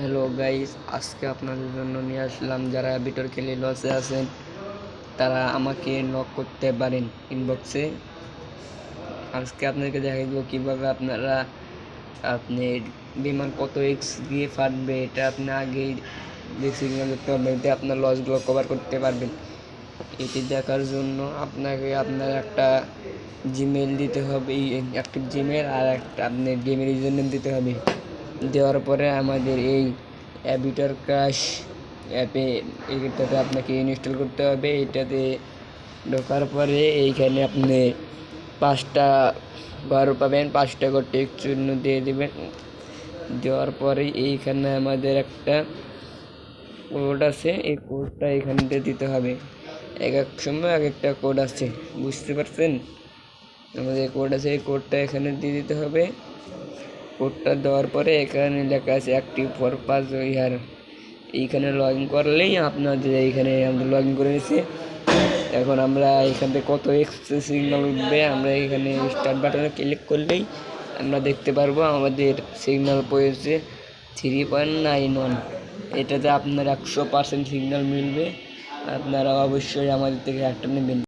Hello guys, আজকে আপনাদের জন্য নিয়ে আসলাম যারা বিটর খেলে লসে আছেন তারা আমাকে নক করতে পারেন ইনবক্সে। আজকে আপনাদেরকে দেখাই দেবো কীভাবে আপনারা বিমান কত এক্স দিয়ে ফাটবে এটা আপনি আগেই সিগন্যাল দেখতে পারবেন, এতে আপনার লসগুলো কভার করতে পারবেন। এটি দেখার জন্য আপনাকে আপনার একটা জিমেল দিতে হবে, অ্যাক্টিভ জিমেল, আর একটা আপনার গেমের ইউজার নেম দিতে হবে। দেওয়ার পরে আমাদের এই বিটর ক্রাশ অ্যাপে এইটাতে আপনাকে ইনস্টল করতে হবে। এটাতে ঢোকার পরে এইখানে আপনি 5টা ঘর পাবেন, 5টা ঘর টেক্সট চিহ্ন দিয়ে দেবেন। দেওয়ার পরে এইখানে আমাদের একটা কোড আছে, এই কোডটা এখানে দিতে হবে। এক এক সময় এক একটা কোড আছে, বুঝতে পারছেন? আমাদের কোড আছে, এই কোডটা এখানে দিয়ে দিতে হবে। কোডটা দেওয়ার পরে এখানে লেখা আছে অ্যাক্টিভ ফর 5 ইয়ার। এইখানে লগ ইন করলেই আপনাদের এইখানে আমরা লগ ইন করে নিয়েছি। এখন আমরা এখান থেকে কত এক্স সিগন্যাল উঠবে আমরা এখানে স্টার্ট বাটনে ক্লিক করলেই আমরা দেখতে পারবো আমাদের সিগন্যাল পড়েছে 3.91। এটাতে আপনার 100% সিগন্যাল মিলবে। আপনারা অবশ্যই আমাদের থেকে একটা নেবেন।